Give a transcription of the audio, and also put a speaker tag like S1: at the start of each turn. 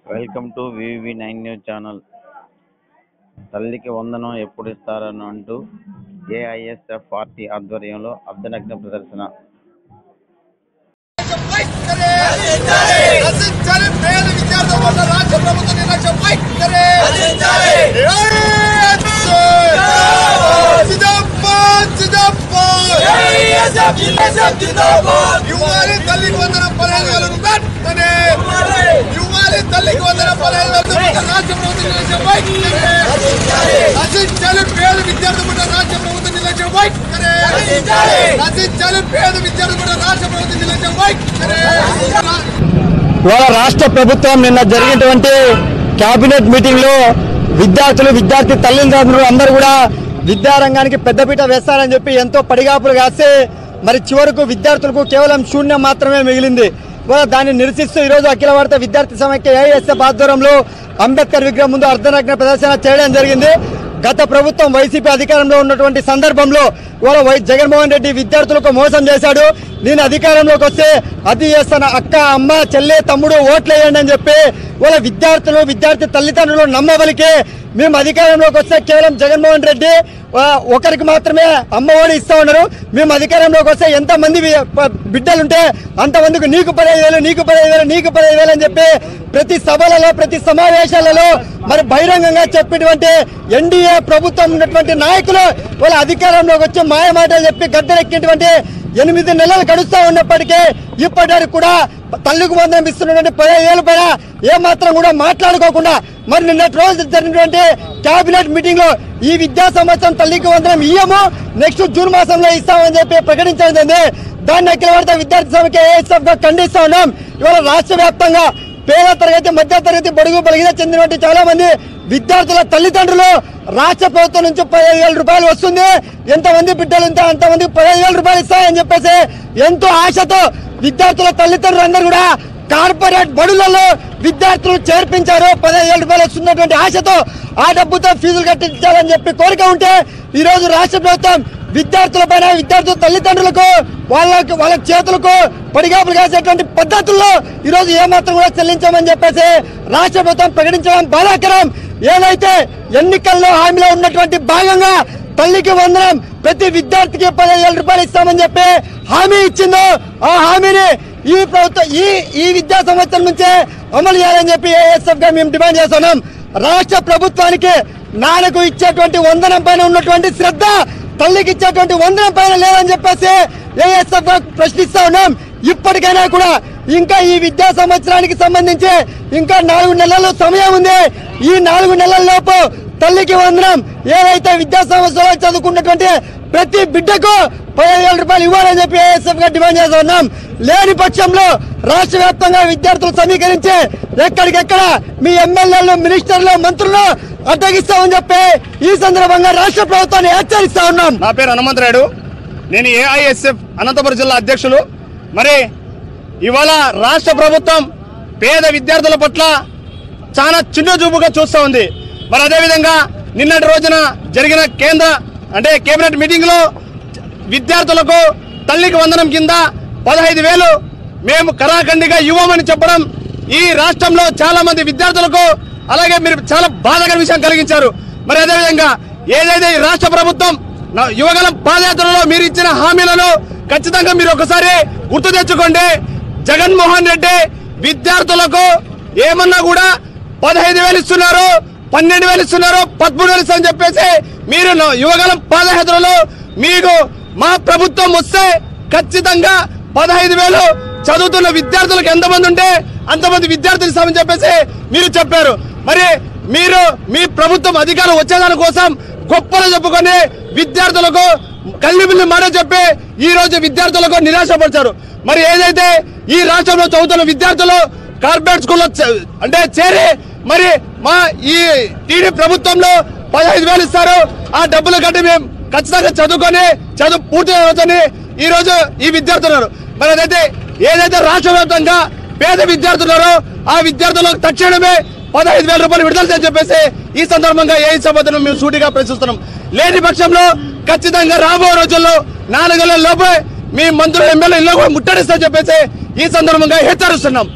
S1: Welcome to VV9 news channel. తల్లికి వందనం ఎప్పుడు ఇస్తారని అంటూ AISF పార్టీ ఆధ్వర్యంలో అర్ధనగ్న ప్రదర్శన.
S2: ఇవాళ రాష్ట్ర ప్రభుత్వం నిన్న జరిగినటువంటి కేబినెట్ మీటింగ్ లో విద్యార్థి తల్లిదండ్రులు అందరూ కూడా విద్యారంగానికి పెద్దపీట వేస్తారని చెప్పి ఎంతో పడిగాపులు కాస్తే మరి చివరకు విద్యార్థులకు కేవలం శూన్యం మాత్రమే మిగిలింది. దాన్ని నిరసిస్తూ ఈరోజు అఖిల భారత విద్యార్థి సమైక్య AISF ఆధ్వర్యంలో అంబేద్కర్ విగ్రహం ముందు అర్ధనగ్న ప్రదర్శన చేయడం జరిగింది. గత ప్రభుత్వం వైసీపీ అధికారంలో ఉన్నటువంటి సందర్భంలో ఇవాళ జగన్మోహన్ రెడ్డి విద్యార్థులకు మోసం చేశాడు. నేను అధికారంలోకి వస్తే అది చేస్తాను, అక్క అమ్మ చెల్లె తమ్ముడు ఓట్లేయండి అని చెప్పి ఇవాళ విద్యార్థి తల్లిదండ్రులు నమ్మబలికే మేము అధికారంలోకి వస్తే కేవలం జగన్మోహన్ రెడ్డి ఒకరికి మాత్రమే అమ్మఒడి ఇస్తా ఉన్నారు. మేము అధికారంలోకి వస్తే ఎంతమంది బిడ్డలుంటే అంతమందికి నీకు 15,000 అని చెప్పి ప్రతి సభలలో ప్రతి సమావేశాలలో మరి బహిరంగంగా చెప్పినటువంటి ఎన్డీఏ ప్రభుత్వం ఉన్నటువంటి నాయకులు వాళ్ళ అధికారంలోకి వచ్చి మాయ మాటలు చెప్పి గద్దెనెక్కినటువంటి 8 నెలలు గడుస్తూ ఉన్నప్పటికీ ఇప్పటివరకు కూడా తల్లికి వందనం ఇస్తున్నటువంటి 15,000 పైన ఏమాత్రం కూడా మాట్లాడుకోకుండా మరి నిన్నటి రోజు జరిగినటువంటి కేబినెట్ మీటింగ్ లో ఈ విద్యా సంవత్సరం తల్లికి వందనం ఇయ్యము, నెక్స్ట్ జూన్ మాసంలో ఇస్తామని చెప్పి ప్రకటించడం జరిగింది. దాన్ని అఖిల భారత విద్యార్థి సమైక్య AISF గా ఖండిస్తా ఉన్నాం. ఇవాళ రాష్ట్ర వ్యాప్తంగా పేద తరగతి మధ్య తరగతి బడుగు బలిగిన చెందినటువంటి చాలా మంది విద్యార్థుల తల్లిదండ్రులు రాష్ట్ర ప్రభుత్వం నుంచి 15,000 రూపాయలు వస్తుంది, ఎంతమంది బిడ్డలు ఉంటే అంతమందికి 15,000 రూపాయలు ఇస్తాయని చెప్పేసి ఎంతో ఆశతో విద్యార్థుల తల్లిదండ్రులు అందరూ కూడా కార్పొరేట్ బడులలో విద్యార్థులు చేర్పించారు. 15,000 రూపాయలు వస్తున్నటువంటి ఆశతో ఆ డబ్బుతో ఫీజులు కట్టించాలని చెప్పి కోరిక ఉంటే ఈ రోజు రాష్ట్ర ప్రభుత్వం విద్యార్థుల పైన విద్యార్థుల తల్లిదండ్రులకు వాళ్ళ చేతులకు పడిగాపులు కాసేటువంటి పద్ధతుల్లో ఈ రోజు ఏమాత్రం కూడా చెల్లించామని చెప్పేసి రాష్ట్ర ప్రభుత్వం ప్రకటించడం బాధాకరం. ఏదైతే ఎన్నికల్లో హామీలో ఉన్నటువంటి భాగంగా తల్లికి వందనం ప్రతి విద్యార్థికి 15,000 రూపాయలు ఇస్తామని చెప్పి హామీ ఇచ్చిందో ఆ హామీని ఈ ప్రభుత్వం ఈ విద్యా సంవత్సరం నుంచే అమలు చేయాలని చెప్పి AISF గా మేము డిమాండ్ చేస్తున్నాం. రాష్ట్ర ప్రభుత్వానికి నాన్నకు ఇచ్చేటువంటి వందనం పైన ఉన్నటువంటి శ్రద్ధ తల్లికి ఇచ్చేటువంటి వందనం పైన లేదని చెప్పేసి AISF గా ప్రశ్నిస్తా ఉన్నాం. ఇప్పటికైనా కూడా ఇంకా ఈ విద్యా సంవత్సరానికి సంబంధించి ఇంకా 4 నెలల సమయం ఉంది. ఈ 4 నెలల లోపు తల్లికి వందనం ఏదైతే విద్యా సంవత్సరాలు చదువుకున్నటువంటి ప్రతి బిడ్డకు 15,000 రూపాయలు ఇవ్వాలని చెప్పి AISF గా డిమాండ్ చేస్తా ఉన్నాం. లేని పక్షంలో రాష్ట్ర వ్యాప్తంగా విద్యార్థులు సమీకరించి ఎక్కడికెక్కడ మీ ఎమ్మెల్యేలు మినిస్టర్లు మంత్రులు అడ్డగిస్తామని చెప్పి ఈ సందర్భంగా రాష్ట్ర ప్రభుత్వాన్ని హెచ్చరిస్తా ఉన్నాం.
S3: నా పేరు హనుమంతరాయుడు, నేను AISF అనంతపురం జిల్లా అధ్యక్షులు. మరి ఇవాళ రాష్ట్ర ప్రభుత్వం పేద విద్యార్థుల పట్ల చాలా చిన్న చూపుగా చూస్తూ ఉంది. మరి అదేవిధంగా నిన్నటి రోజున జరిగిన కేబినెట్ మీటింగ్ లో విద్యార్థులకు తల్లికి వందనం కింద 15,000 మేము కరాఖండిగా ఇవ్వమని చెప్పడం ఈ రాష్ట్రంలో చాలా మంది విద్యార్థులకు అలాగే మీరు చాలా బాధాకర విషయం కలిగించారు. మరి అదేవిధంగా ఏదైతే ఈ రాష్ట్ర ప్రభుత్వం యువగలం పాదయాత్రలో మీరు ఇచ్చిన హామీలను ఖచ్చితంగా మీరు ఒకసారి గుర్తు తెచ్చుకోండి. జగన్మోహన్ రెడ్డి విద్యార్థులకు ఏమన్నా కూడా 15,000 ఇస్తున్నారు, 12,000 ఇస్తున్నారు, 13,000 ఇస్తారని చెప్పేసి మీరు యువగలం పాదయాత్రలో మీకు మా ప్రభుత్వం వస్తే ఖచ్చితంగా 15,000 చదువుతున్న విద్యార్థులకు ఎంతమంది ఉంటే అంతమంది విద్యార్థులు ఇస్తామని చెప్పేసి మీరు చెప్పారు. మరి మీరు మీ ప్రభుత్వం అధికారం వచ్చేదాని కోసం గొప్పలు చెప్పుకొని విద్యార్థులకు కల్లిబిల్లి మాట చెప్పి ఈ రోజు విద్యార్థులకు నిరాశపరిచారు. మరి ఏదైతే ఈ రాష్ట్రంలో చదువుతున్న విద్యార్థులు కార్పొరేట్ స్కూల్లో చేరి మరి మా ఈ టీడీ ప్రభుత్వంలో 15,000 ఇస్తారు, ఆ డబ్బులు కట్టి మేము ఖచ్చితంగా చదువు పూర్తి అవుతుంది ఈ రోజు ఈ విద్యార్థులు. మరి ఏదైతే రాష్ట్ర వ్యాప్తంగా పేద విద్యార్థులు ఆ విద్యార్థులకు తక్షణమే 15,000 రూపాయలు విడుదల చేయని చెప్పేసి ఈ సందర్భంగా AISF మేము సూటిగా ప్రశ్నిస్తున్నాం. లేని పక్షంలో ఖచ్చితంగా రాబో రోజుల్లో 4 నెలల లోపే మీ మంత్రులు ఎమ్మెల్యే ఇల్లు కూడా ముట్టడిస్తా చెప్పేసి ఈ సందర్భంగా హెచ్చరిస్తున్నాం.